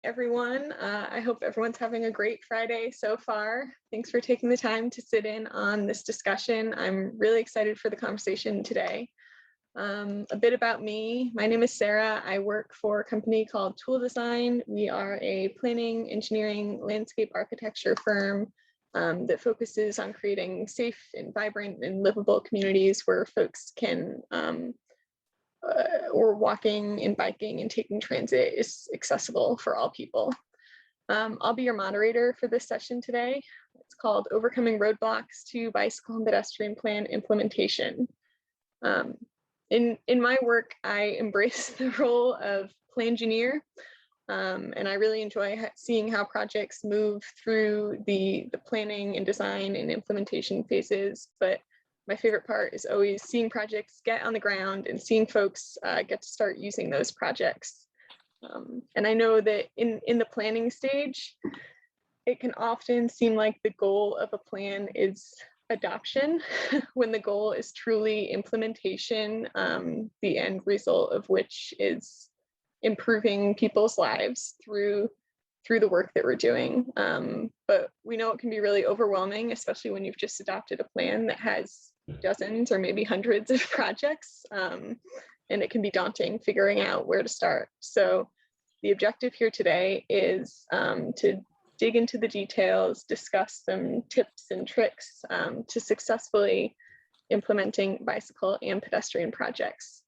everyone. I hope everyone's having a great Friday so far. Thanks for taking the time to sit in on this discussion. I'm really excited for the conversation today. A bit about me. My name is Sarah. I work for a company called Tool Design. We are a planning, engineering, landscape architecture firm that focuses on creating safe and vibrant and livable communities where folks can or walking and biking and taking transit is accessible for all people. I'll be your moderator for this session today. It's called Overcoming Roadblocks to Bicycle and Pedestrian Plan Implementation. In my work, I embrace the role of plangineer, and I really enjoy seeing how projects move through the planning and design and implementation phases. But my favorite part is always seeing projects get on the ground and seeing folks get to start using those projects. And I know that in the planning stage, it can often seem like the goal of a plan is adoption when the goal is truly implementation, the end result of which is improving people's lives through the work that we're doing. But we know it can be really overwhelming, especially when you've just adopted a plan that has dozens or maybe hundreds of projects, and it can be daunting figuring out where to start. So the objective here today is to dig into the details, discuss some tips and tricks to successfully implementing bicycle and pedestrian projects.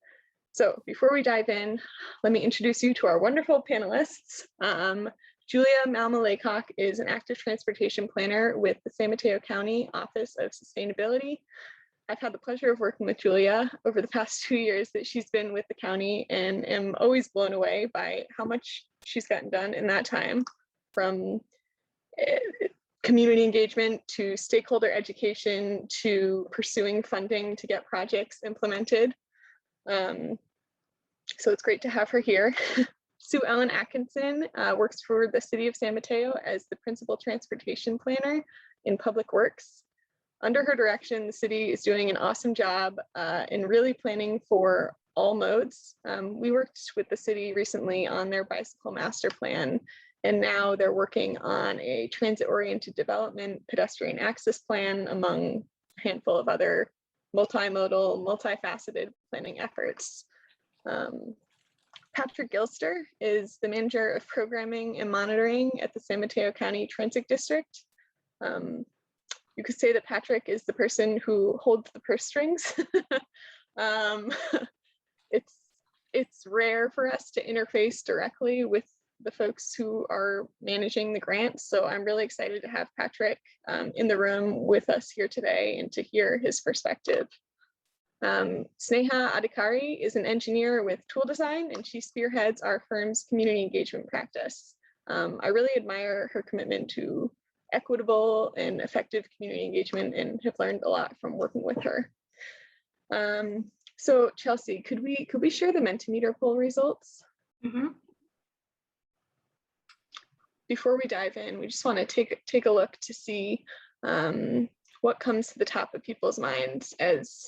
So before we dive in, let me introduce you to our wonderful panelists. Julia Malma-Laycock is an active transportation planner with the San Mateo County Office of Sustainability. I've had the pleasure of working with Julia over the past 2 years that she's been with the county, and am always blown away by how much she's gotten done in that time, from community engagement to stakeholder education to pursuing funding to get projects implemented. So it's great to have her here. Sue Ellen Atkinson works for the City of San Mateo as the Principal Transportation Planner in Public Works. Under her direction, the city is doing an awesome job in really planning for all modes. We worked with the city recently on their bicycle master plan, and now they're working on a transit-oriented development pedestrian access plan, among a handful of other multimodal, multifaceted planning efforts. Patrick Gilster is the manager of programming and monitoring at the San Mateo County Transit District. You could say that Patrick is the person who holds the purse strings. It's rare for us to interface directly with the folks who are managing the grants, so I'm really excited to have Patrick in the room with us here today and to hear his perspective. Sneha Adhikari is an engineer with Tool Design, and she spearheads our firm's community engagement practice. I really admire her commitment to equitable and effective community engagement, and have learned a lot from working with her. So Chelsea, could we share the Mentimeter poll results? Mm-hmm. Before we dive in, we just want to take a look to see what comes to the top of people's minds as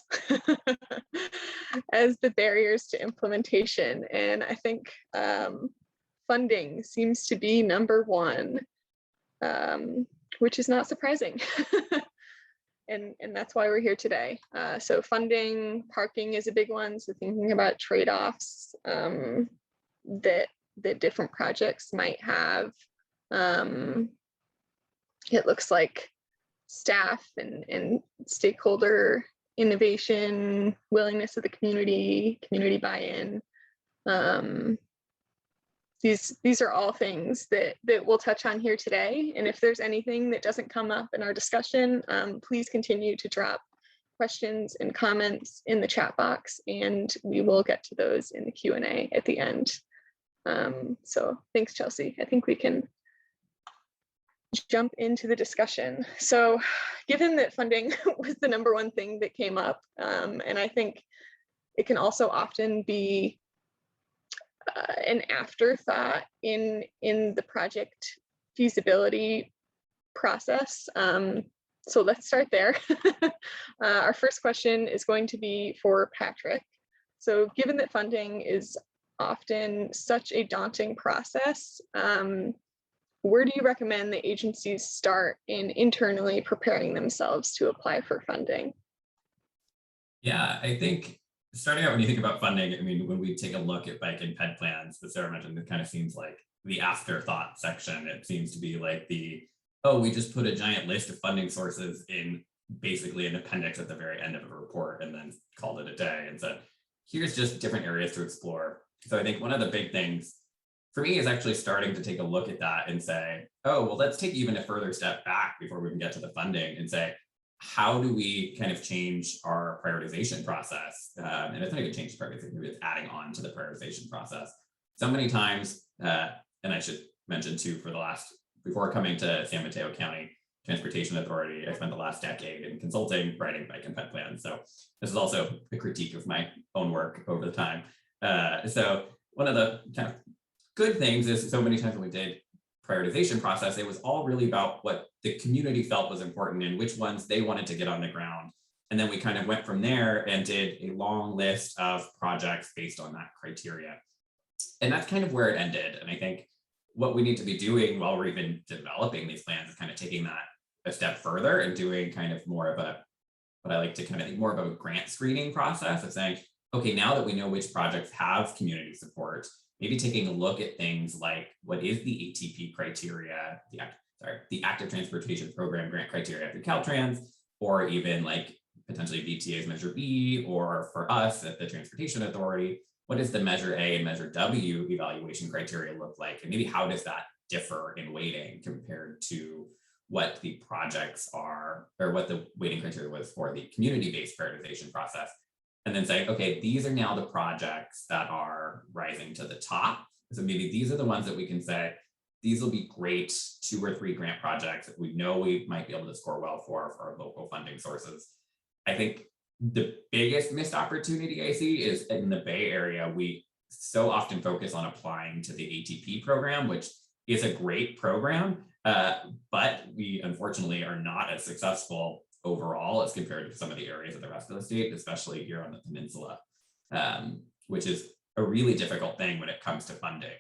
as the barriers to implementation. And I think funding seems to be number one, which is not surprising. and that's why we're here today. So funding, parking is a big one. So thinking about trade-offs that different projects might have. It looks like staff and stakeholder innovation, willingness of the community buy-in. These are all things that we'll touch on here today. And if there's anything that doesn't come up in our discussion, please continue to drop questions and comments in the chat box, and we will get to those in the Q&A at the end. So thanks, Chelsea. I think we can jump into the discussion. So given that funding was the number one thing that came up, and I think it can also often be an afterthought in the project feasibility process. So let's start there. Our first question is going to be for Patrick. So given that funding is often such a daunting process. Where do you recommend the agencies start in internally preparing themselves to apply for funding? Yeah, I think starting out when you think about funding, I mean, when we take a look at bike and ped plans that Sarah mentioned, it kind of seems like the afterthought section. It seems to be like oh, we just put a giant list of funding sources in basically an appendix at the very end of a report and then called it a day and said, here's just different areas to explore. So I think one of the big things for me is actually starting to take a look at that and say, oh, well, let's take even a further step back before we can get to the funding and say, how do we kind of change our prioritization process? And it's not even change the prioritization, maybe it's adding on to the prioritization process. So many times, and I should mention too, before coming to San Mateo County Transportation Authority, I spent the last decade in consulting, writing bike and ped plans. So this is also a critique of my own work over the time. So one of the kind of good things is so many times when we did prioritization process, it was all really about what the community felt was important and which ones they wanted to get on the ground. And then we kind of went from there and did a long list of projects based on that criteria. And that's kind of where it ended. And I think what we need to be doing while we're even developing these plans is kind of taking that a step further and doing kind of more of what I like to kind of think more of a grant screening process of saying, okay, now that we know which projects have community support, maybe taking a look at things like what is the ATP criteria, the Active Transportation Program grant criteria through Caltrans, or even like potentially VTA's Measure B, or for us at the Transportation Authority, what does the Measure A and Measure W evaluation criteria look like? And maybe how does that differ in weighting compared to what the projects are, or what the weighting criteria was for the community-based prioritization process? And then say, okay, these are now the projects that are rising to the top. So maybe these are the ones that we can say, these will be great 2 or 3 grant projects that we know we might be able to score well for our local funding sources. I think the biggest missed opportunity I see is in the Bay Area. We so often focus on applying to the ATP program, which is a great program, but we unfortunately are not as successful overall as compared to some of the areas of the rest of the state, especially here on the peninsula, which is a really difficult thing when it comes to funding.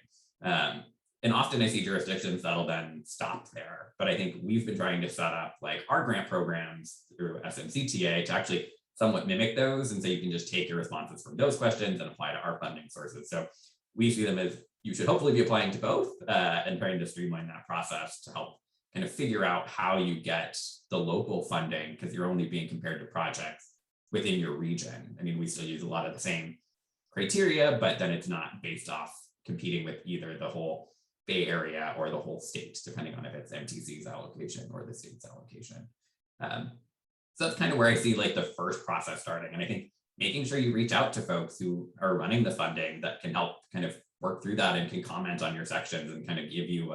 And often I see jurisdictions that'll then stop there. But I think we've been trying to set up like our grant programs through SMCTA to actually somewhat mimic those. And so you can just take your responses from those questions and apply to our funding sources. So we see them as you should hopefully be applying to both and trying to streamline that process to help kind of figure out how you get the local funding, because you're only being compared to projects within your region. I mean, we still use a lot of the same criteria, but then it's not based off competing with either the whole Bay Area or the whole state, depending on if it's MTC's allocation or the state's allocation. So that's kind of where I see like the first process starting. And I think making sure you reach out to folks who are running the funding that can help kind of work through that and can comment on your sections and kind of give you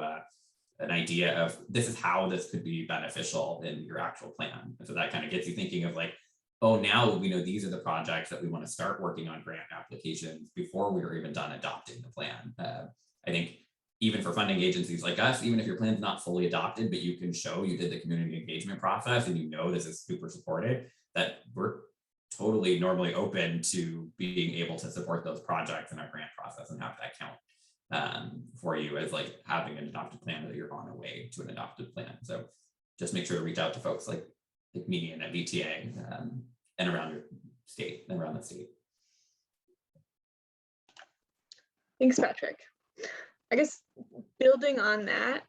an idea of this is how this could be beneficial in your actual plan. And so that kind of gets you thinking of like, oh, now we know these are the projects that we want to start working on grant applications before we were even done adopting the plan. I think even for funding agencies like us, even if your plan's not fully adopted, but you can show you did the community engagement process and you know this is super supported, that we're totally normally open to being able to support those projects in our grant process and have that count for you as like having an adopted plan that you're on a way to an adopted plan. So just make sure to reach out to folks like me and at VTA and around your state and around the state. Thanks, Patrick. I guess building on that,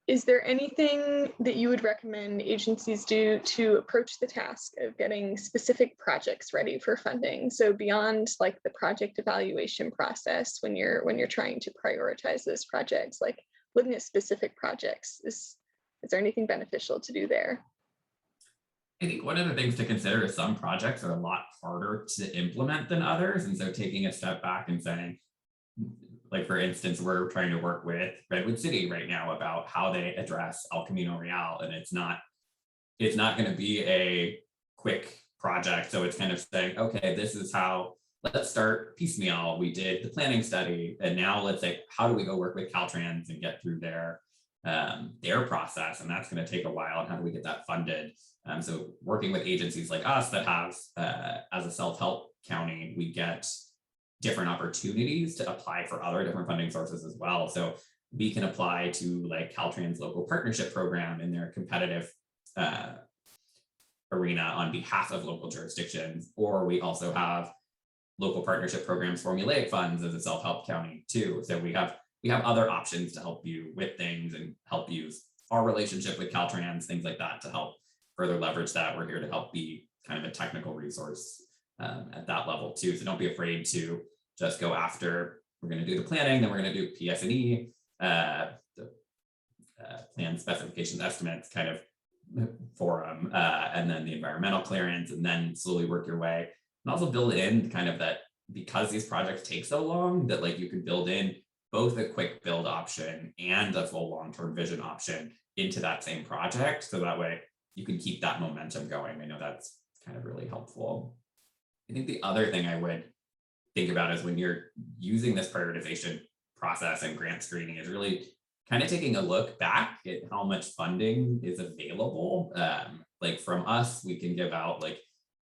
is there anything that you would recommend agencies do to approach the task of getting specific projects ready for funding? So beyond like the project evaluation process, when you're trying to prioritize those projects, like looking at specific projects, is there anything beneficial to do there? I think one of the things to consider is some projects are a lot harder to implement than others. And so taking a step back and saying, like, for instance, we're trying to work with Redwood City right now about how they address El Camino Real. And it's not going to be a quick project. So it's kind of saying, okay, this is how, let's start piecemeal. We did the planning study. And now let's say, how do we go work with Caltrans and get through their process? And that's going to take a while. And how do we get that funded? So working with agencies like us that have, as a self-help county, we get different opportunities to apply for other different funding sources as well. So we can apply to like Caltrans local partnership program in their competitive arena on behalf of local jurisdictions, or we also have local partnership programs, formulaic funds as a self-help county too. So we have other options to help you with things and help use our relationship with Caltrans, things like that to help further leverage that. We're here to help be kind of a technical resource at that level too. So don't be afraid to just go after, we're going to do the planning, then we're going to do PS&E, the plan specifications, estimates kind of forum, and then the environmental clearance, and then slowly work your way. And also build in kind of that, because these projects take so long, that like you can build in both a quick build option and a full long-term vision option into that same project. So that way you can keep that momentum going. I know that's kind of really helpful. I think the other thing I would think about is when you're using this prioritization process and grant screening is really kind of taking a look back at how much funding is available. Like from us, we can give out like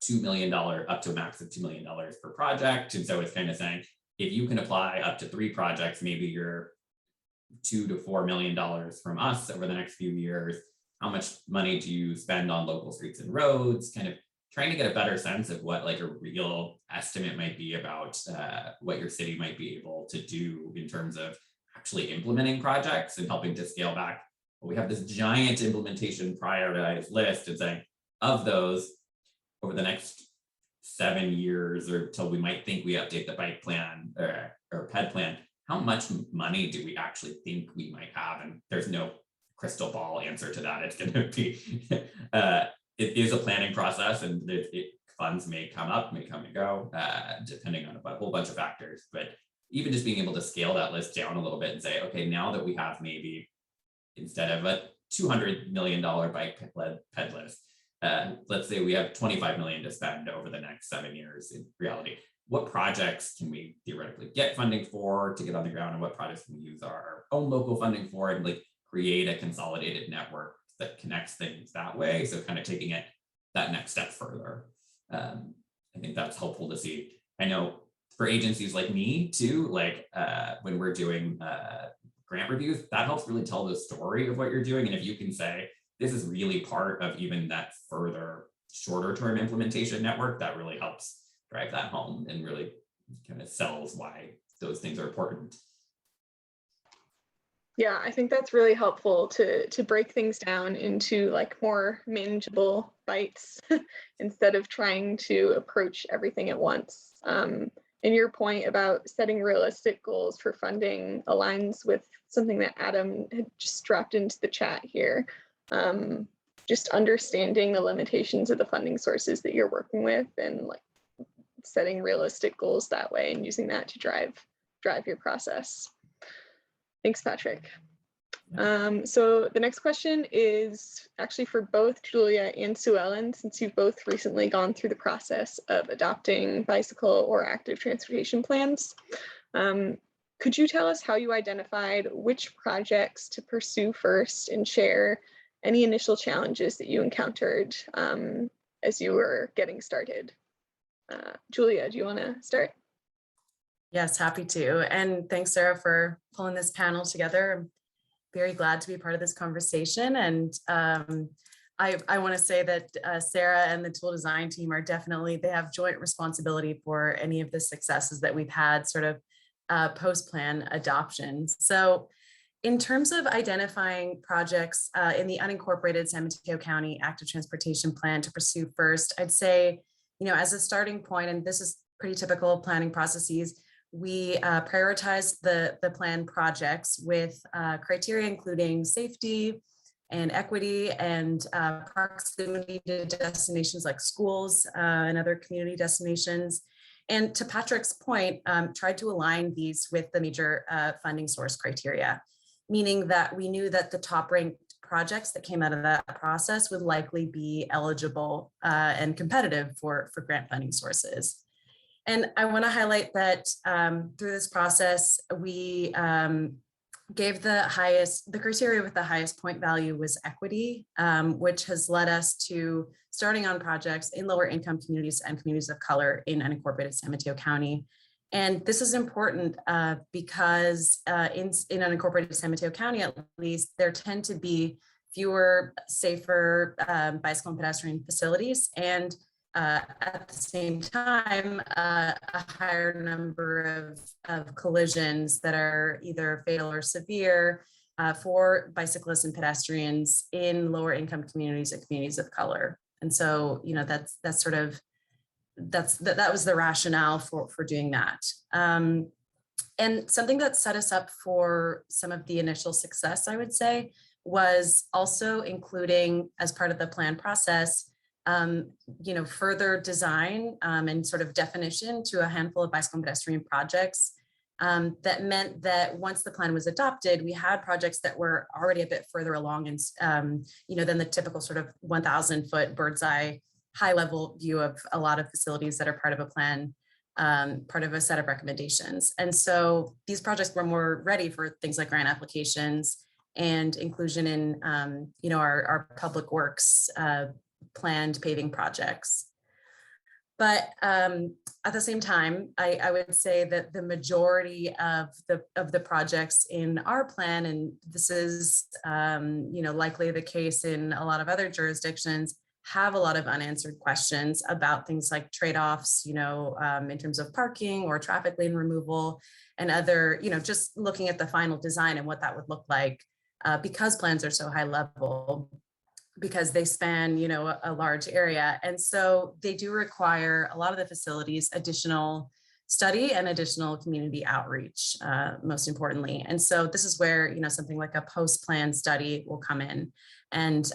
$2 million, up to a max of $2 million per project. And so it's kind of saying, if you can apply up to 3 projects, maybe you're $2 to $4 million from us over the next few years. How much money do you spend on local streets and roads? Kind of trying to get a better sense of what like a real estimate might be about what your city might be able to do in terms of actually implementing projects and helping to scale back. Well, we have this giant implementation prioritized list and saying, of those, over the next 7 years or till we might think we update the bike plan or PED plan, how much money do we actually think we might have? And there's no crystal ball answer to that. It's going to be, it is a planning process, and funds may come up, may come and go, depending on a whole bunch of factors. But even just being able to scale that list down a little bit and say, okay, now that we have maybe, instead of a $200 million bike PED list, let's say we have 25 million to spend over the next 7 years in reality. What projects can we theoretically get funding for to get on the ground, and what projects can we use our own local funding for, and like create a consolidated network that connects things that way. So kind of taking it that next step further. I think that's helpful to see. I know for agencies like me too, like when we're doing grant reviews, that helps really tell the story of what you're doing. And if you can say, this is really part of even that further shorter term implementation network, that really helps drive that home and really kind of sells why those things are important. Yeah, I think that's really helpful to break things down into like more manageable bites instead of trying to approach everything at once. And your point about setting realistic goals for funding aligns with something that Adam had just dropped into the chat here. Just understanding the limitations of the funding sources that you're working with, and like setting realistic goals that way and using that to drive your process. Thanks, Patrick. So the next question is actually for both Julia and Sue Ellen, since you've both recently gone through the process of adopting bicycle or active transportation plans. Could you tell us how you identified which projects to pursue first, and share any initial challenges that you encountered as you were getting started? Julia, do you want to start? Yes, happy to. And thanks, Sarah, for pulling this panel together. I'm very glad to be part of this conversation. And I want to say that Sarah and the tool design team are definitely, they have joint responsibility for any of the successes that we've had sort of post-plan adoption. So in terms of identifying projects in the unincorporated San Mateo County Active Transportation Plan to pursue first, I'd say, as a starting point, and this is pretty typical of planning processes, we prioritize the plan projects with criteria including safety and equity and proximity to destinations like schools and other community destinations. And to Patrick's point, tried to align these with the major funding source criteria, meaning that we knew that the top ranked projects that came out of that process would likely be eligible and competitive for grant funding sources. And I want to highlight that through this process, we gave the criteria with the highest point value was equity, which has led us to starting on projects in lower income communities and communities of color in unincorporated San Mateo County. And this is important because in unincorporated San Mateo County, at least, there tend to be fewer, safer bicycle and pedestrian facilities, and at the same time, a higher number of collisions that are either fatal or severe for bicyclists and pedestrians in lower income communities and communities of color. And so, that was the rationale for doing that. And something that set us up for some of the initial success, I would say, was also including, as part of the plan process, further design and sort of definition to a handful of bicycle and pedestrian projects. That meant that once the plan was adopted, we had projects that were already a bit further along and, than the typical sort of 1,000-foot bird's eye high level view of a lot of facilities that are part of a plan, part of a set of recommendations. And so these projects were more ready for things like grant applications and inclusion in, our public works planned paving projects. But at the same time, I would say that the majority of the projects in our plan, and this is likely the case in a lot of other jurisdictions, have a lot of unanswered questions about things like trade-offs, in terms of parking or traffic lane removal and other, just looking at the final design and what that would look like, because plans are so high level, because they span, a large area. And so they do require a lot of the facilities additional study and additional community outreach, most importantly. And so this is where, something like a post-plan study will come in. And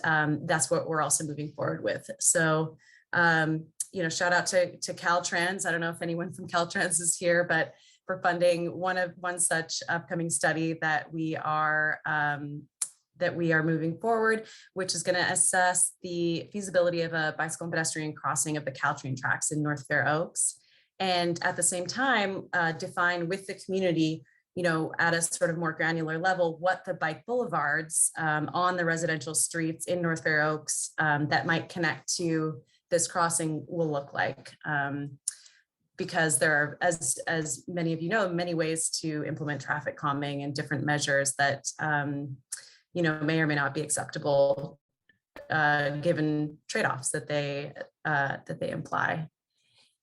that's what we're also moving forward with. So, shout out to Caltrans. I don't know if anyone from Caltrans is here, but for funding one such upcoming study that we are moving forward, which is going to assess the feasibility of a bicycle and pedestrian crossing of the Caltrain tracks in North Fair Oaks. And at the same time, define with the community, at a sort of more granular level, what the bike boulevards on the residential streets in North Fair Oaks that might connect to this crossing will look like. Because there are, as many of you know, many ways to implement traffic calming and different measures that may or may not be acceptable given trade-offs that they imply.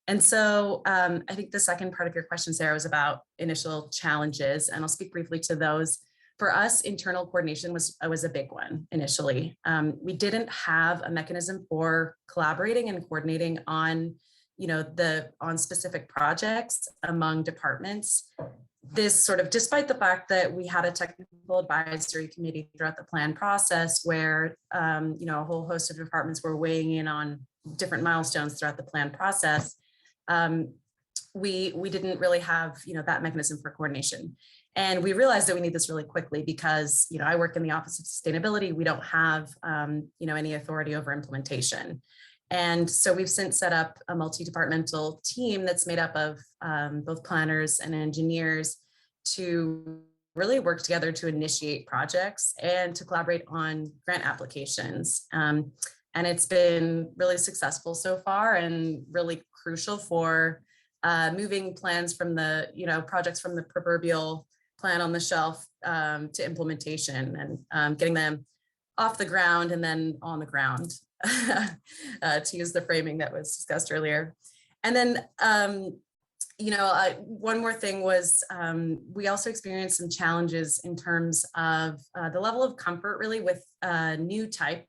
And so I think the second part of your question, Sarah, was about initial challenges, and I'll speak briefly to those. For us, internal coordination was a big one initially. We didn't have a mechanism for collaborating and coordinating on, on specific projects among departments. This sort of, despite the fact that we had a technical advisory committee throughout the plan process where, a whole host of departments were weighing in on different milestones throughout the plan process, we didn't really have, that mechanism for coordination. And we realized that we need this really quickly because, I work in the Office of Sustainability. We don't have, any authority over implementation. And so we've since set up a multi-departmental team that's made up of both planners and engineers to really work together to initiate projects and to collaborate on grant applications. And it's been really successful so far and really crucial for moving plans from the, projects from the proverbial plan on the shelf to implementation and getting them off the ground and then on the ground, to use the framing that was discussed earlier. And then, one more thing was we also experienced some challenges in terms of the level of comfort really with new types,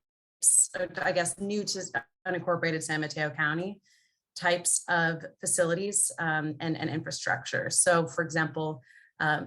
I guess, new to unincorporated San Mateo County types of facilities and infrastructure. So for example,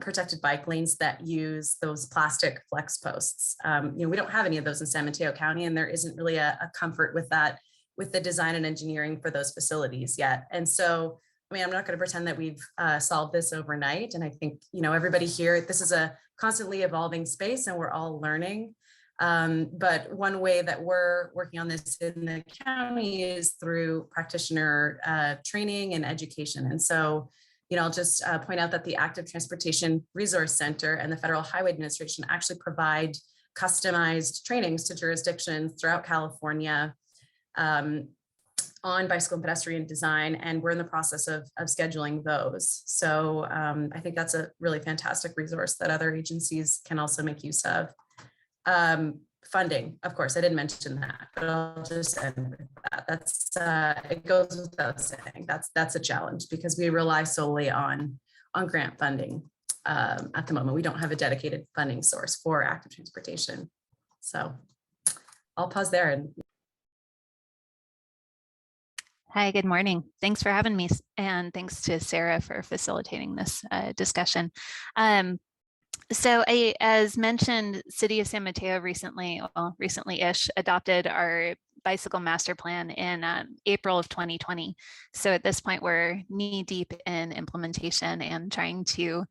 protected bike lanes that use those plastic flex posts. We don't have any of those in San Mateo County, and there isn't really a comfort with that, with the design and engineering for those facilities yet. And so, I'm not going to pretend that we've solved this overnight. And I think, everybody here, this is a constantly evolving space and we're all learning. But one way that we're working on this in the county is through practitioner training and education. And so, I'll just point out that the Active Transportation Resource Center and the Federal Highway Administration actually provide customized trainings to jurisdictions throughout California on bicycle and pedestrian design, and we're in the process of scheduling those. So I think that's a really fantastic resource that other agencies can also make use of. Funding, of course, I didn't mention that, but I'll just end with that. That's it goes without saying. That's a challenge because we rely solely on grant funding at the moment. We don't have a dedicated funding source for active transportation. So I'll pause there. And hi, good morning. Thanks for having me, and thanks to Sarah for facilitating this discussion. So as mentioned, City of San Mateo recently-ish adopted our bicycle master plan in April of 2020. So at this point, we're knee deep in implementation and trying to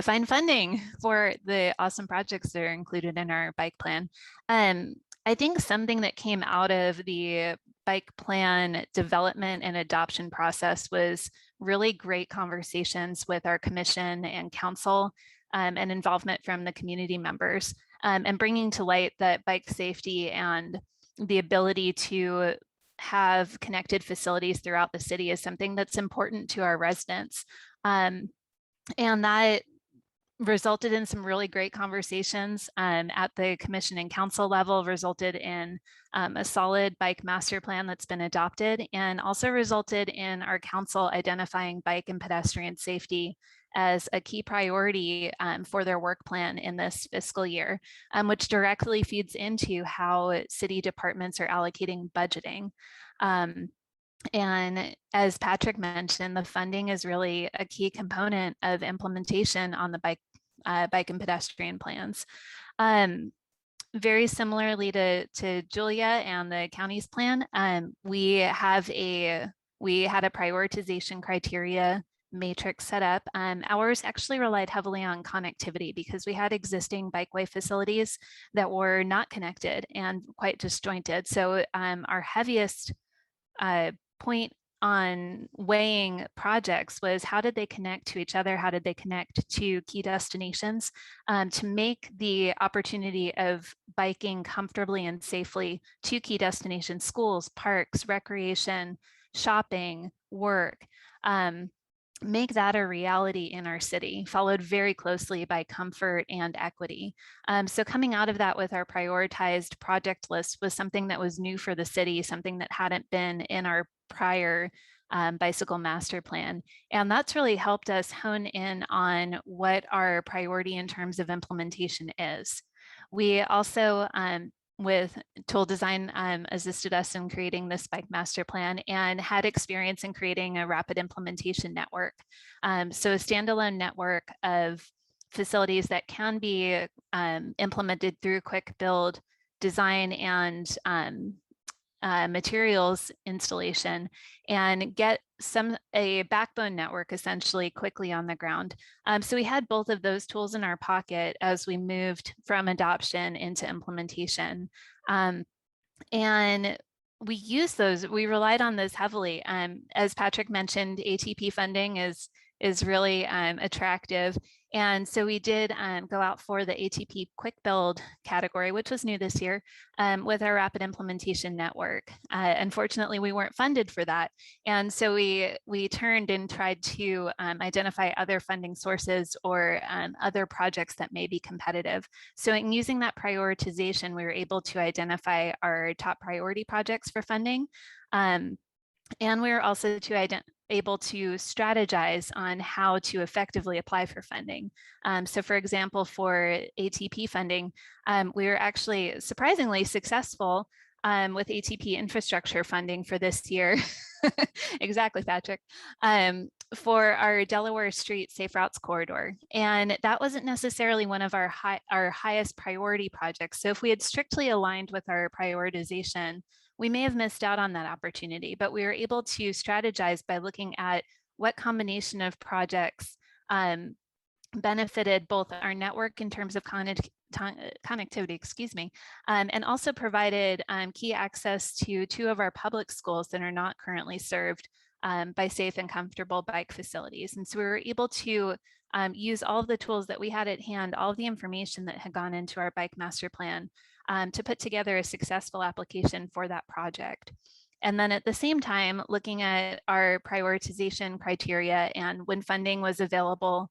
find funding for the awesome projects that are included in our bike plan. I think something that came out of the bike plan development and adoption process was really great conversations with our commission and council, and involvement from the community members, and bringing to light that bike safety and the ability to have connected facilities throughout the city is something that's important to our residents. And that resulted in some really great conversations at the commission and council level, resulted in a solid bike master plan that's been adopted, and also resulted in our council identifying bike and pedestrian safety as a key priority for their work plan in this fiscal year, which directly feeds into how city departments are allocating budgeting. And as Patrick mentioned, the funding is really a key component of implementation on the bike and pedestrian plans. Very similarly to Julia and the county's plan, we had a prioritization criteria matrix set up. Ours actually relied heavily on connectivity because we had existing bikeway facilities that were not connected and quite disjointed. So our heaviest point on weighing projects was how did they connect to each other? How did they connect to key destinations to make the opportunity of biking comfortably and safely to key destinations, schools, parks, recreation, shopping, work, make that a reality in our city, followed very closely by comfort and equity. So coming out of that with our prioritized project list was something that was new for the city, something that hadn't been in our prior bicycle master plan. And that's really helped us hone in on what our priority in terms of implementation is. We also, with tool design, assisted us in creating this bike master plan and had experience in creating a rapid implementation network. So a standalone network of facilities that can be implemented through quick build design and materials installation, and get a backbone network essentially quickly on the ground. So we had both of those tools in our pocket as we moved from adoption into implementation. And we used those, we relied on those heavily. As Patrick mentioned, ATP funding is really attractive. And so we did go out for the ATP quick build category, which was new this year, with our rapid implementation network. Unfortunately, we weren't funded for that. And so we turned and tried to identify other funding sources or other projects that may be competitive. So in using that prioritization, we were able to identify our top priority projects for funding. And we were also able to strategize on how to effectively apply for funding. So for example, for ATP funding, we were actually surprisingly successful with ATP infrastructure funding for this year. Exactly, Patrick. For our Delaware Street Safe Routes Corridor. And that wasn't necessarily one of our highest priority projects. So if we had strictly aligned with our prioritization, we may have missed out on that opportunity, but we were able to strategize by looking at what combination of projects benefited both our network in terms of connectivity, and also provided key access to 2 of our public schools that are not currently served by safe and comfortable bike facilities. And so we were able to use all of the tools that we had at hand, all of the information that had gone into our bike master plan, to put together a successful application for that project. And then at the same time, looking at our prioritization criteria and when funding was available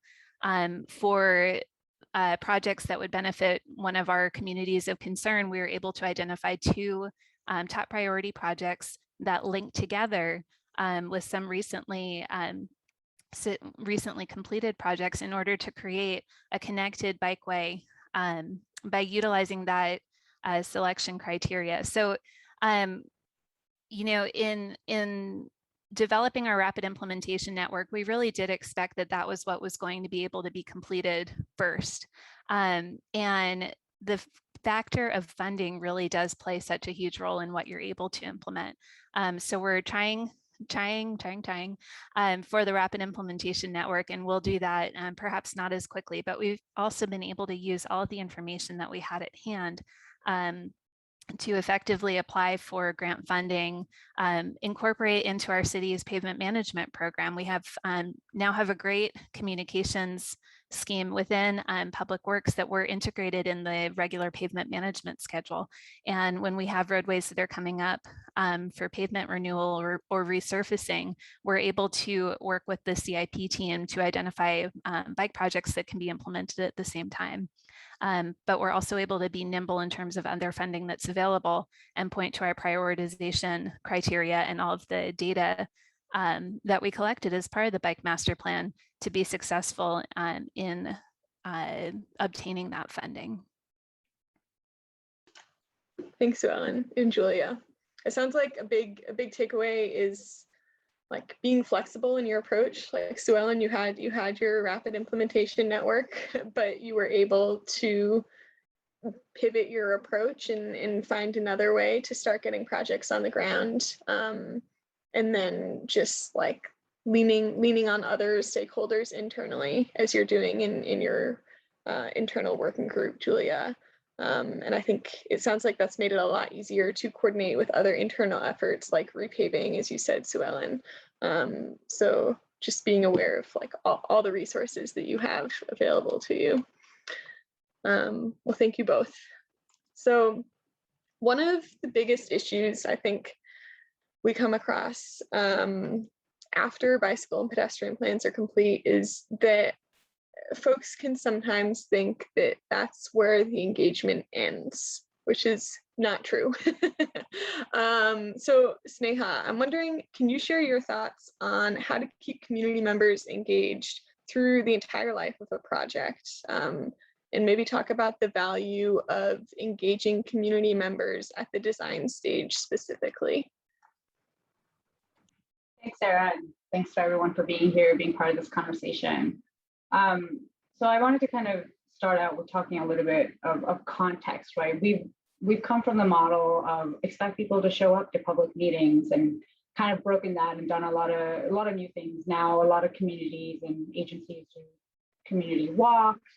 for projects that would benefit one of our communities of concern, we were able to identify 2 top priority projects that link together with some recently completed projects in order to create a connected bikeway by utilizing that selection criteria. So, you know, in developing our rapid implementation network, we really did expect that that was what was going to be able to be completed first. And the factor of funding really does play such a huge role in what you're able to implement. So we're trying for the rapid implementation network, and we'll do that perhaps not as quickly, but we've also been able to use all of the information that we had at hand to effectively apply for grant funding, incorporate into our city's pavement management program. We have now have a great communications scheme within Public Works that we're integrated in the regular pavement management schedule. And when we have roadways that are coming up for pavement renewal or resurfacing, we're able to work with the CIP team to identify bike projects that can be implemented at the same time. But we're also able to be nimble in terms of other funding that's available and point to our prioritization criteria and all of the data that we collected as part of the Bike Master Plan to be successful in obtaining that funding. Thanks, Sue Ellen and Julia. It sounds like a big takeaway is like being flexible in your approach. Like Sue Ellen, you had your rapid implementation network, but you were able to pivot your approach and find another way to start getting projects on the ground. And then just like leaning on other stakeholders internally, as you're doing in your internal working group, Julia. And I think it sounds like that's made it a lot easier to coordinate with other internal efforts like repaving, as you said, Sue Ellen. So just being aware of like all the resources that you have available to you. Well, thank you both. So one of the biggest issues I think we come across after bicycle and pedestrian plans are complete is that folks can sometimes think that that's where the engagement ends, which is not true. So Sneha, I'm wondering, can you share your thoughts on how to keep community members engaged through the entire life of a project? And maybe talk about the value of engaging community members at the design stage specifically. Thanks, Sarah, and thanks to everyone for being here, being part of this conversation. So I wanted to kind of start out with talking a little bit of context, right? We've come from the model of expect people to show up to public meetings and kind of broken that and done a lot of new things. Now, a lot of communities and agencies do community walks.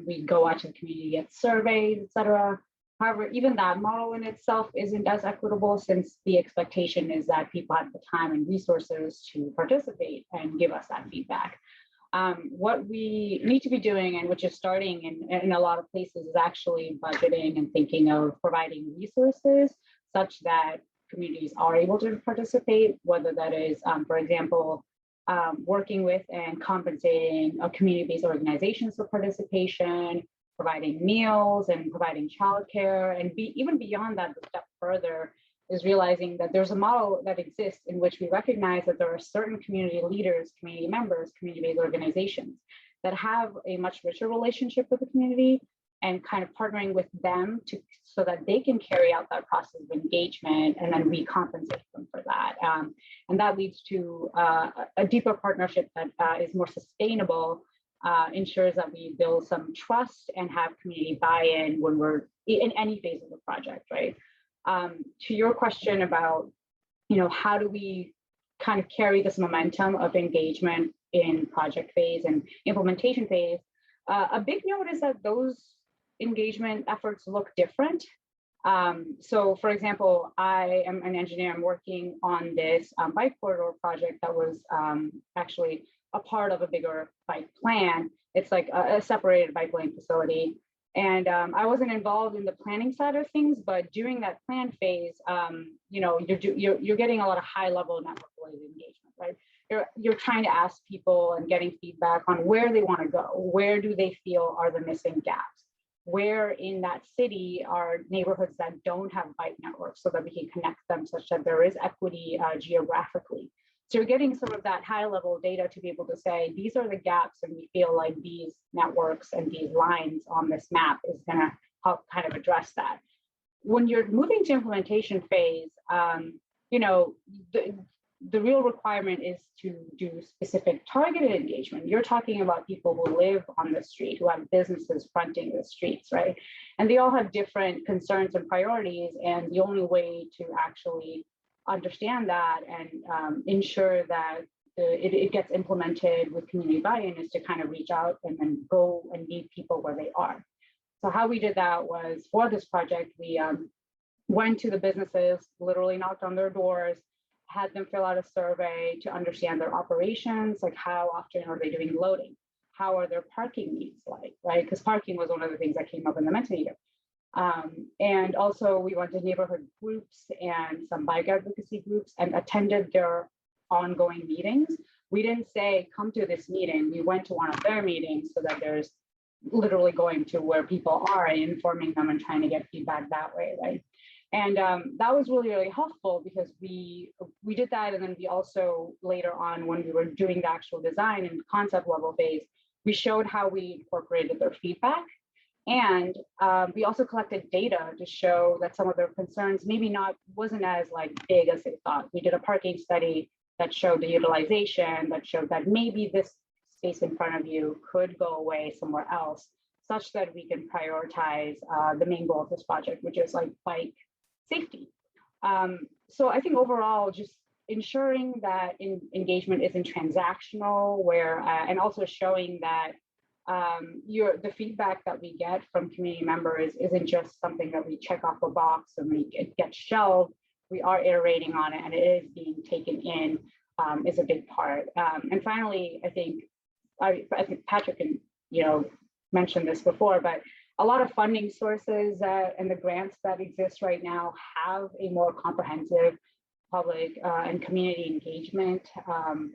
We go out to the community, get surveys, etc. However, even that model in itself isn't as equitable, since the expectation is that people have the time and resources to participate and give us that feedback. What we need to be doing, and which is starting in a lot of places, is actually budgeting and thinking of providing resources such that communities are able to participate, whether that is, for example, working with and compensating community-based organizations for participation, providing meals and providing childcare, and even beyond that, the step further is realizing that there's a model that exists in which we recognize that there are certain community leaders, community members, community-based organizations that have a much richer relationship with the community, and kind of partnering with them so that they can carry out that process of engagement, and then we compensate them for that. And that leads to a deeper partnership that is more sustainable, ensures that we build some trust and have community buy-in when we're in any phase of the project, right? To your question about, how do we kind of carry this momentum of engagement in project phase and implementation phase, a big note is that those engagement efforts look different. So for example, I am an engineer. I'm working on this bike corridor project that was actually a part of a bigger bike plan. It's like a separated bike lane facility. And I wasn't involved in the planning side of things, but during that plan phase, you're getting a lot of high level network related engagement, right? You're trying to ask people and getting feedback on where they want to go. Where do they feel are the missing gaps? Where in that city are neighborhoods that don't have bike networks so that we can connect them such that there is equity geographically. So you're getting sort of that high level data to be able to say, these are the gaps and we feel like these networks and these lines on this map is gonna help kind of address that. When you're moving to implementation phase, the real requirement is to do specific targeted engagement. You're talking about people who live on the street, who have businesses fronting the streets, right? And they all have different concerns and priorities. And the only way to actually understand that and ensure that it gets implemented with community buy-in is to kind of reach out and then go and meet people where they are. So how we did that was, for this project, we went to the businesses, literally knocked on their doors, had them fill out a survey to understand their operations, like how often are they doing loading? How are their parking needs like, right? Because parking was one of the things that came up in the Mentimeter. And also we went to neighborhood groups and some bike advocacy groups and attended their ongoing meetings. We didn't say, come to this meeting. We went to one of their meetings so that there's literally going to where people are and informing them and trying to get feedback that way, right? And that was really, really helpful because we did that. And then we also later on, when we were doing the actual design and concept level phase, we showed how we incorporated their feedback. And we also collected data to show that some of their concerns maybe wasn't as like big as they thought. We did a parking study that showed the utilization, that showed that maybe this space in front of you could go away somewhere else, such that we can prioritize the main goal of this project, which is like bike safety. So I think overall, just ensuring that engagement isn't transactional, and also showing that the feedback that we get from community members isn't just something that we check off a box and it gets shelved. We are iterating on it and it is being taken in, is a big part. And finally, I think Patrick can mention this before, but a lot of funding sources and the grants that exist right now have a more comprehensive public and community engagement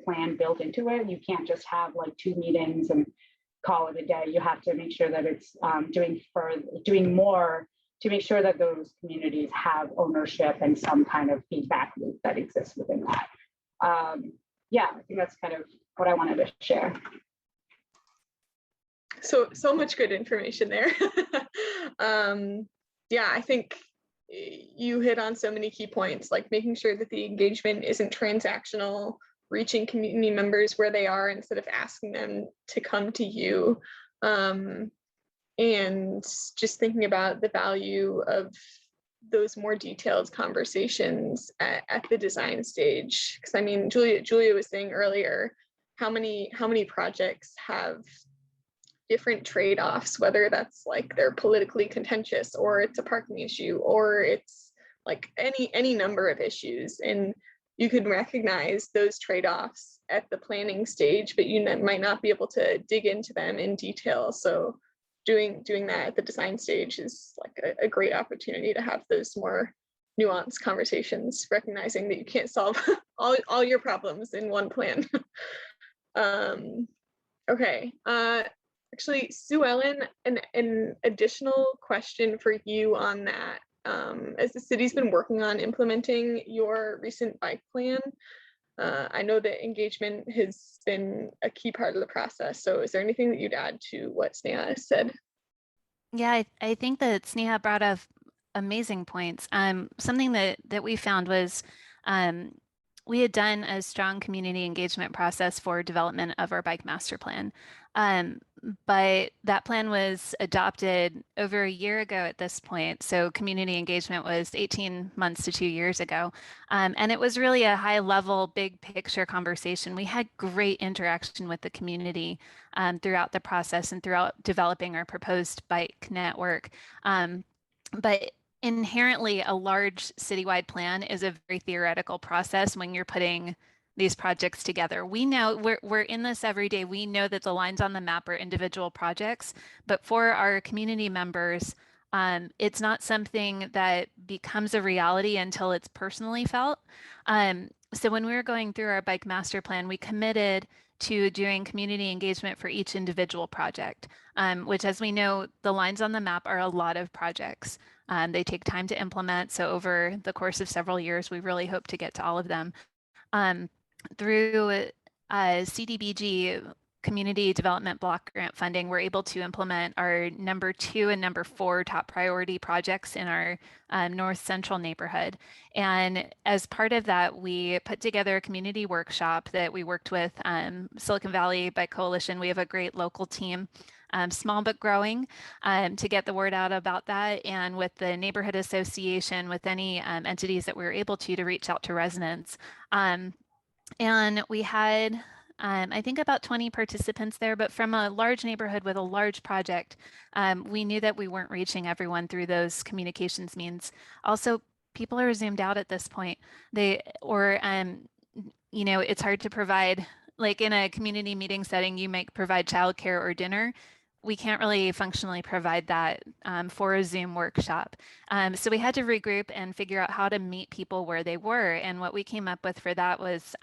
plan built into it. You can't just have like 2 meetings and call it a day. You have to make sure that it's doing more to make sure that those communities have ownership and some kind of feedback loop that exists within that. Yeah, I think that's kind of what I wanted to share. So much good information there. Yeah, I think you hit on so many key points, like making sure that the engagement isn't transactional, reaching community members where they are instead of asking them to come to you, and just thinking about the value of those more detailed conversations at the design stage. Because I mean, Julia was saying earlier, how many projects have different trade-offs, whether that's like they're politically contentious or it's a parking issue or it's like any number of issues, and you can recognize those trade-offs at the planning stage, but you might not be able to dig into them in detail. So doing that at the design stage is like a great opportunity to have those more nuanced conversations, recognizing that you can't solve all your problems in one plan. Okay. Actually, Sue Ellen, an additional question for you on that. As the city's been working on implementing your recent bike plan, I know that engagement has been a key part of the process. So is there anything that you'd add to what Sneha said? Yeah, I think that Sneha brought up amazing points. Something that we found was we had done a strong community engagement process for development of our bike master plan. But that plan was adopted over a year ago at this point. So community engagement was 18 months to 2 years ago. And it was really a high level, big picture conversation. We had great interaction with the community throughout the process and throughout developing our proposed bike network. But inherently, a large citywide plan is a very theoretical process when you're putting these projects together. We know we're in this every day. We know that the lines on the map are individual projects, but for our community members, it's not something that becomes a reality until it's personally felt. So when we were going through our bike master plan, we committed to doing community engagement for each individual project, which, as we know, the lines on the map are a lot of projects. They take time to implement. So over the course of several years, we really hope to get to all of them. Through CDBG Community Development Block Grant funding, we're able to implement our number 2 and number 4 top priority projects in our North Central neighborhood. And as part of that, we put together a community workshop that we worked with Silicon Valley Bike Coalition. We have a great local team, small but growing, to get the word out about that, and with the neighborhood association, with any entities that we were able to reach out to residents. And we had, I think, about 20 participants there, but from a large neighborhood with a large project, we knew that we weren't reaching everyone through those communications means. Also, people are zoomed out at this point. You know, it's hard to provide, like in a community meeting setting, you might provide childcare or dinner. We can't really functionally provide that for a Zoom workshop. So we had to regroup and figure out how to meet people where they were. And what we came up with for that was,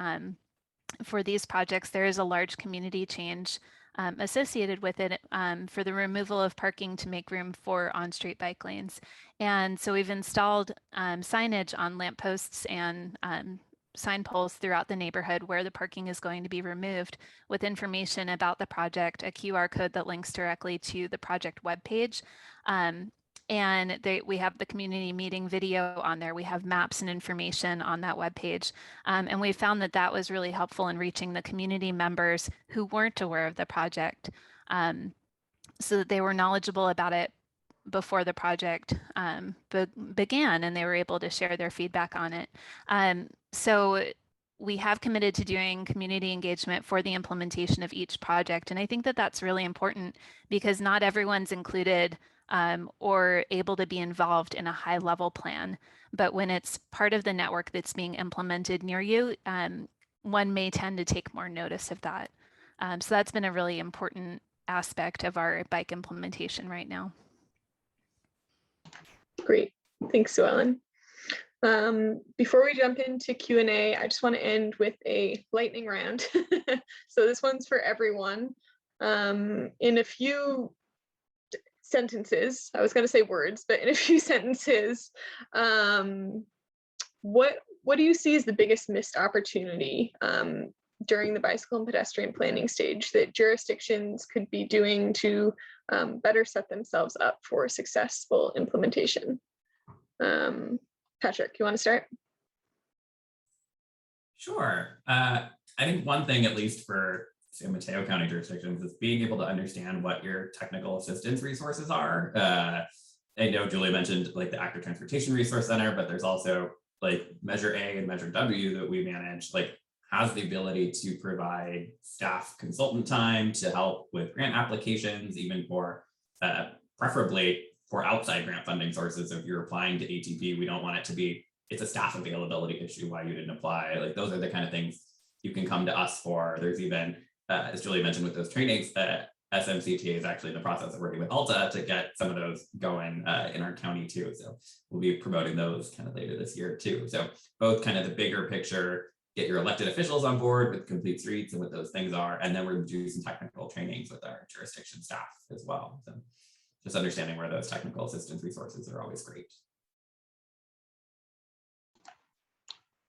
for these projects, there is a large community change associated with it for the removal of parking to make room for on-street bike lanes. And so we've installed signage on lampposts and sign poles throughout the neighborhood where the parking is going to be removed, with information about the project, a QR code that links directly to the project webpage. And we have the community meeting video on there. We have maps and information on that webpage. And we found that that was really helpful in reaching the community members who weren't aware of the project, so that they were knowledgeable about it before the project began, and they were able to share their feedback on it. So we have committed to doing community engagement for the implementation of each project. And I think that that's really important, because not everyone's included or able to be involved in a high level plan. But when it's part of the network that's being implemented near you, one may tend to take more notice of that. So that's been a really important aspect of our bike implementation right now. Great, thanks, Sue Ellen. Before we jump into Q&A, I just want to end with a lightning round. So this one's for everyone. In a few sentences, I was going to say words, but in a few sentences, what do you see as the biggest missed opportunity during the bicycle and pedestrian planning stage that jurisdictions could be doing to better set themselves up for successful implementation? Patrick, you want to start? Sure. I think one thing, at least for San Mateo County jurisdictions, is being able to understand what your technical assistance resources are. I know Julia mentioned like the Active Transportation Resource Center, but there's also like Measure A and Measure W that we manage, like has the ability to provide staff consultant time to help with grant applications, even for preferably for outside grant funding sources. If you're applying to ATP, we don't want it to be, it's a staff availability issue why you didn't apply. Like those are the kind of things you can come to us for. There's even, as Julia mentioned with those trainings, SMCTA is actually in the process of working with Alta to get some of those going in our county too. So we'll be promoting those kind of later this year too. So both kind of the bigger picture, get your elected officials on board with complete streets and what those things are. And then we're going to do some technical trainings with our jurisdiction staff as well. So just understanding where those technical assistance resources are always great.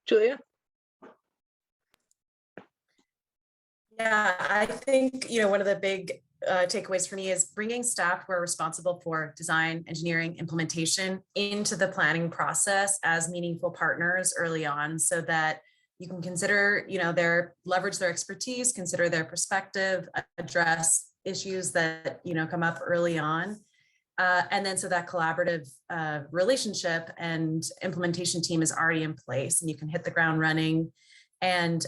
Julia? Yeah, I think, one of the big takeaways for me is bringing staff who are responsible for design, engineering, implementation into the planning process as meaningful partners early on, so that you can consider, leverage their expertise, consider their perspective, address issues that, come up early on. And then so that collaborative relationship and implementation team is already in place, and you can hit the ground running. And,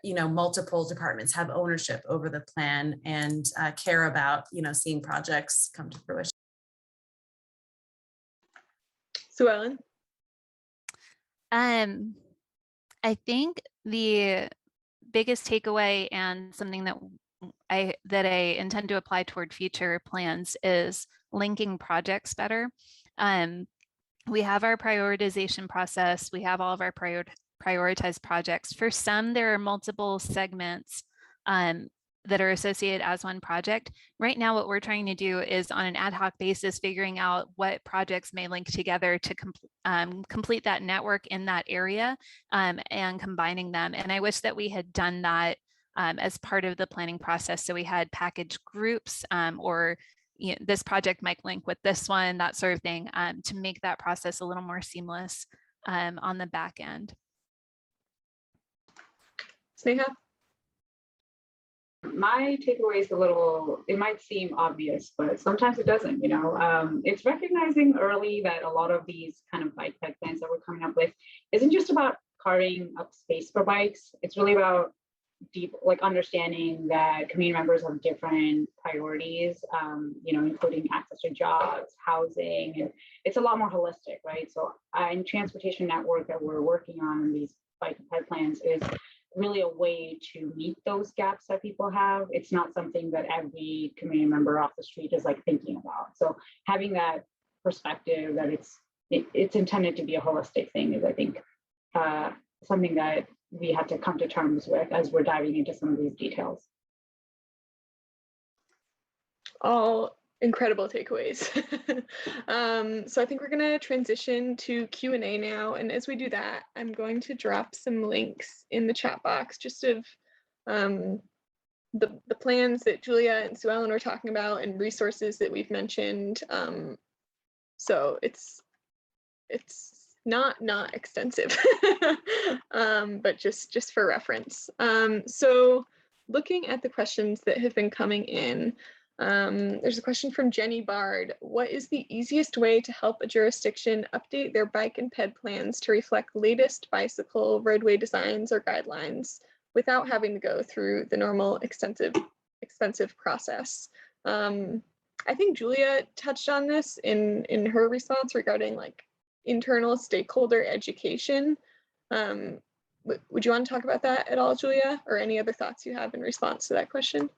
multiple departments have ownership over the plan and care about, seeing projects come to fruition. Sue Ellen? I think the biggest takeaway and something that I intend to apply toward future plans is linking projects better. We have our prioritization process. We have all of our prioritized projects. For some, there are multiple segments that are associated as one project. Right now, what we're trying to do is on an ad hoc basis, figuring out what projects may link together to complete that network in that area and combining them. And I wish that we had done that as part of the planning process. So we had package groups or this project might link with this one, that sort of thing, to make that process a little more seamless on the back end. Sneha? My takeaway is it might seem obvious, but sometimes it doesn't, it's recognizing early that a lot of these kind of bike ped plans that we're coming up with isn't just about carving up space for bikes. It's really about deep, understanding that community members have different priorities, including access to jobs, housing, and it's a lot more holistic, right? So in transportation network that we're working on in these bike and ped plans is really a way to meet those gaps that people have. It's not something that every community member off the street is thinking about. So having that perspective that it's intended to be a holistic thing is, I think, something that we have to come to terms with as we're diving into some of these details. All incredible takeaways. So I think we're going to transition to Q&A now. And as we do that, I'm going to drop some links in the chat box just of the plans that Julia and Sue Ellen were talking about and resources that we've mentioned. So it's not extensive, but just for reference. So looking at the questions that have been coming in, there's a question from Jenny Bard. What is the easiest way to help a jurisdiction update their bike and ped plans to reflect latest bicycle roadway designs or guidelines without having to go through the normal expensive process? I think Julia touched on this in her response regarding internal stakeholder education. Would you want to talk about that at all, Julia, or any other thoughts you have in response to that question?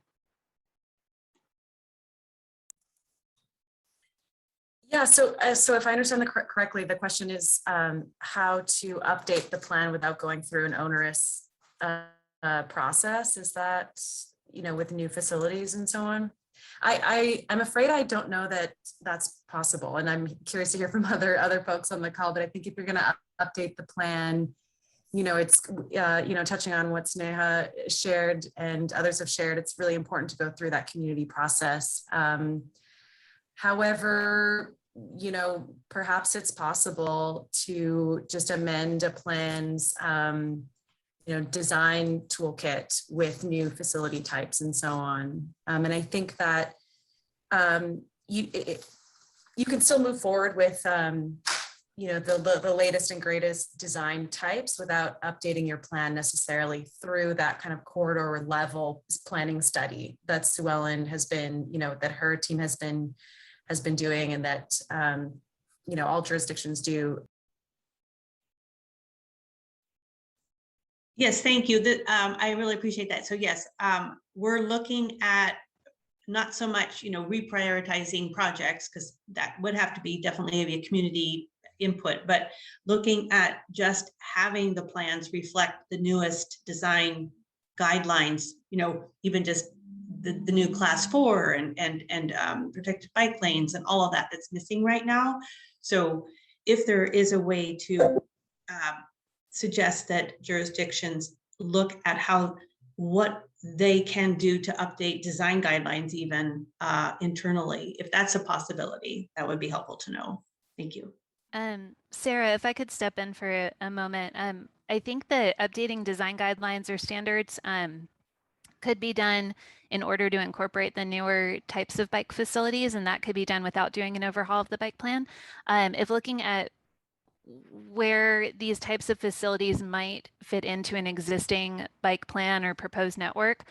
Yeah, so if I understand correctly, the question is how to update the plan without going through an onerous process. Is that, with new facilities and so on? I'm afraid I don't know that that's possible, and I'm curious to hear from other folks on the call. But I think if you're going to update the plan, it's touching on what Sneha shared and others have shared. It's really important to go through that community process. However, perhaps it's possible to just amend a plan's design toolkit with new facility types and so on. And I think that you can still move forward with the latest and greatest design types without updating your plan necessarily through that kind of corridor level planning study that Sue Ellen has been, that her team has been doing, and that all jurisdictions do. Yes, thank you. I really appreciate that. So yes, we're looking at not so much, reprioritizing projects, because that would have to be definitely a community input, but looking at just having the plans reflect the newest design guidelines, even just the new class 4 and protected bike lanes and all of that that's missing right now. So if there is a way to suggest that jurisdictions look at what they can do to update design guidelines even internally, if that's a possibility, that would be helpful to know. Thank you. Sarah, if I could step in for a moment, I think that updating design guidelines or standards could be done in order to incorporate the newer types of bike facilities, and that could be done without doing an overhaul of the bike plan. If looking at where these types of facilities might fit into an existing bike plan or proposed network,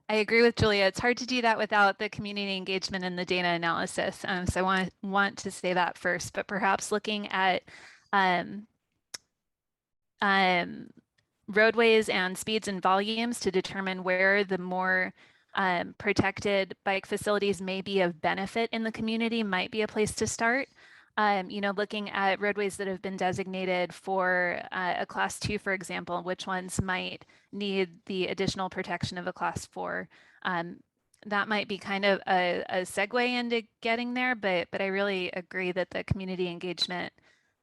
I agree with Julia. It's hard to do that without the community engagement and the data analysis. So I want to say that first, but perhaps looking at roadways and speeds and volumes to determine where the more protected bike facilities may be of benefit in the community might be a place to start. You know, looking at roadways that have been designated for a class 2, for example, which ones might need the additional protection of a class 4. That might be kind of a segue into getting there, but I really agree that the community engagement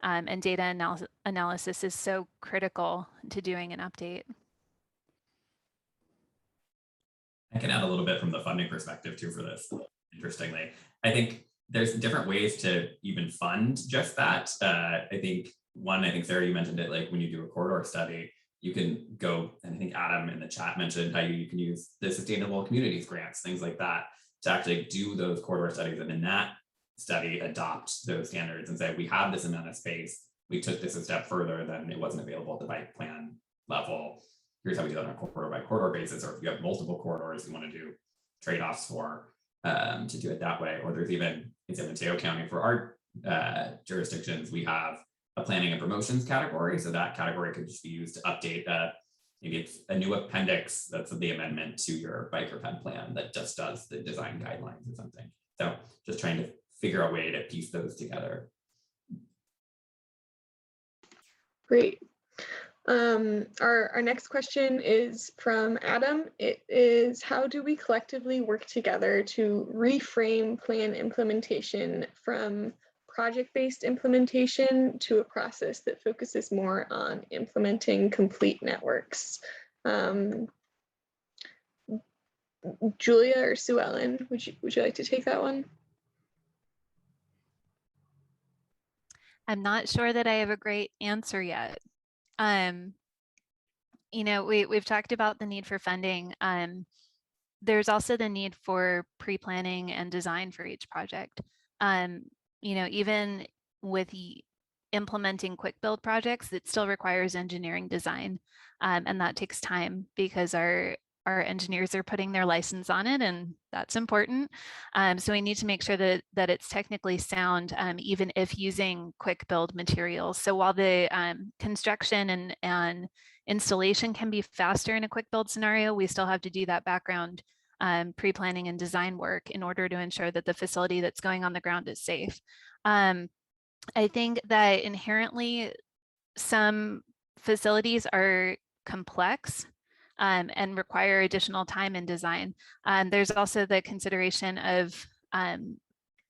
and data analysis is so critical to doing an update. I can add a little bit from the funding perspective too for this, interestingly. I think there's different ways to even fund just that. I think Sarah, you mentioned it, like when you do a corridor study, you can go, and I think Adam in the chat mentioned how you can use the sustainable communities grants, things like that, to actually do those corridor studies. And in that study, adopt those standards and say, we have this amount of space. We took this a step further than it wasn't available at the bike plan level. Here's how we do that on a corridor by corridor basis, or if you have multiple corridors you want to do trade-offs for, to do it that way. Or there's even in San Mateo County for our jurisdictions, we have a planning and promotions category. So that category could just be used to update maybe it's a new appendix that's the amendment to your bike or ped plan that just does the design guidelines or something. So just trying to figure a way to piece those together. Great. Our next question is from Adam. It is, how do we collectively work together to reframe plan implementation from project-based implementation to a process that focuses more on implementing complete networks? Julia or Sue Ellen, would you like to take that one? I'm not sure that I have a great answer yet. You know, we've talked about the need for funding. There's also the need for pre-planning and design for each project. You know, even with implementing quick build projects, it still requires engineering design. And that takes time because our engineers are putting their license on it, and that's important. So we need to make sure that it's technically sound, even if using quick build materials. So while the construction and installation can be faster in a quick build scenario, we still have to do that background pre-planning and design work in order to ensure that the facility that's going on the ground is safe. I think that inherently some facilities are complex and require additional time in design. There's also the consideration of,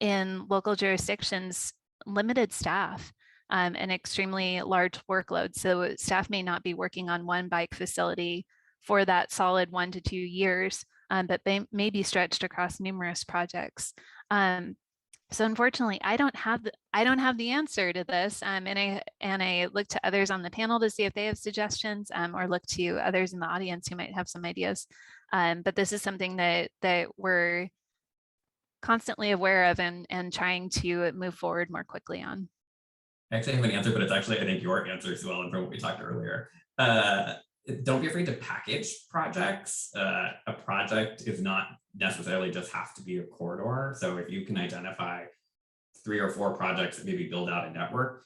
in local jurisdictions, limited staff and extremely large workloads. So staff may not be working on one bike facility for that solid 1 to 2 years, but they may be stretched across numerous projects. So unfortunately, I don't have the answer to this, and I look to others on the panel to see if they have suggestions, or look to others in the audience who might have some ideas. But this is something that we're constantly aware of and trying to move forward more quickly on. I actually have an answer, but it's actually, I think, your answer as well, and from what we talked earlier. Don't be afraid to package projects. A project is not necessarily just have to be a corridor. So if you can identify 3 or 4 projects that maybe build out a network,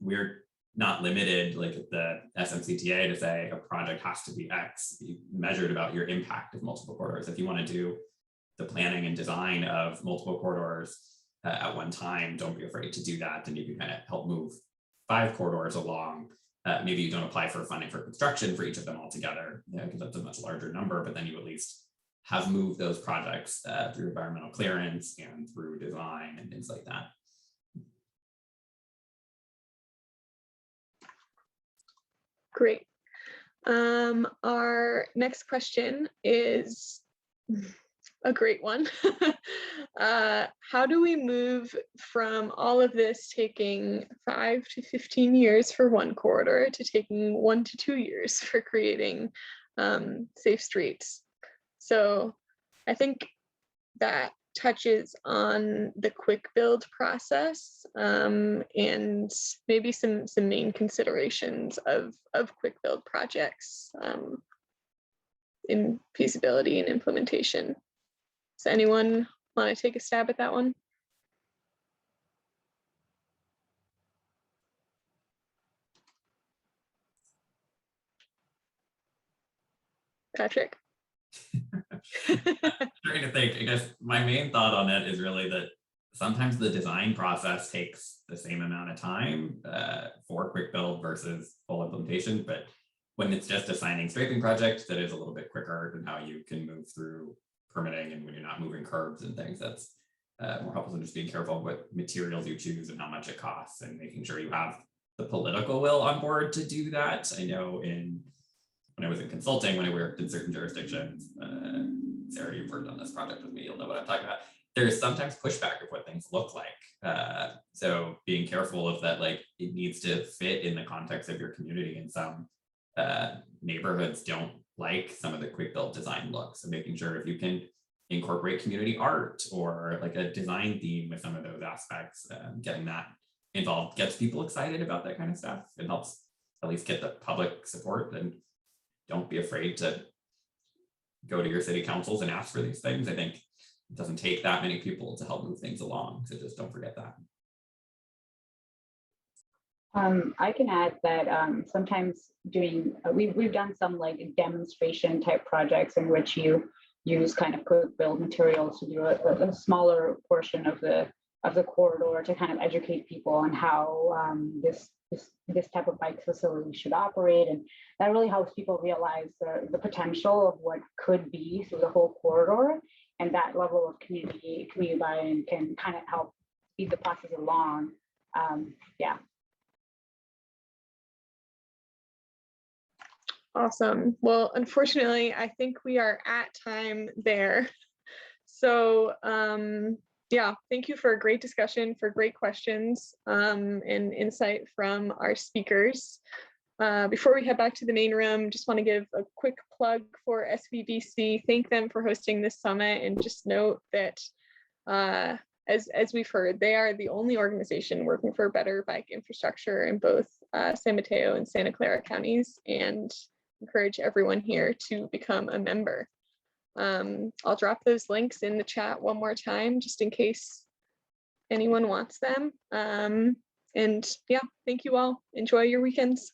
we're not limited like at the SMCTA to say a project has to be X. You measured about your impact of multiple corridors. If you want to do the planning and design of multiple corridors at one time, don't be afraid to do that. And you can kind of help move 5 corridors along. Maybe you don't apply for funding for construction for each of them altogether, because that's a much larger number, but then you at least have moved those projects through environmental clearance and through design and things like that. Great. Our next question is a great one. How do we move from all of this taking 5 to 15 years for one corridor to taking 1 to 2 years for creating safe streets? So I think that touches on the quick build process and maybe some main considerations of quick build projects in feasibility and implementation. Does anyone want to take a stab at that one? Patrick? Trying to think, I guess my main thought on it is really that sometimes the design process takes the same amount of time for quick build versus full implementation. But when it's just a signing striping project, that is a little bit quicker than how you can move through permitting, and when you're not moving curbs and things, that's more helpful than just being careful with materials you choose and how much it costs, and making sure you have the political will on board to do that. I know when I was in consulting, when I worked in certain jurisdictions, Sarah, you've worked on this project with me, you'll know what I'm talking about. There's sometimes pushback of what things look like. So being careful of that, like it needs to fit in the context of your community, and some neighborhoods don't like some of the quick build design looks. So making sure if you can incorporate community art or like a design theme with some of those aspects, getting that involved gets people excited about that kind of stuff. It helps at least get the public support, and don't be afraid to go to your city councils and ask for these things. I think it doesn't take that many people to help move things along, so just don't forget that. I can add that sometimes we've done some like demonstration type projects in which you use kind of quick build materials to do a smaller portion of the corridor to kind of educate people on how this type of bike facility should operate, and that really helps people realize the potential of what could be through the whole corridor, and that level of community buy-in can kind of help speed the process along. Yeah. Awesome. Well, unfortunately, I think we are at time there. So yeah, thank you for a great discussion, for great questions and insight from our speakers. Before we head back to the main room, just want to give a quick plug for SVBC. Thank them for hosting this summit, and just note that as we've heard, they are the only organization working for better bike infrastructure in both San Mateo and Santa Clara counties, and encourage everyone here to become a member. I'll drop those links in the chat one more time, just in case anyone wants them. And yeah, thank you all. Enjoy your weekends.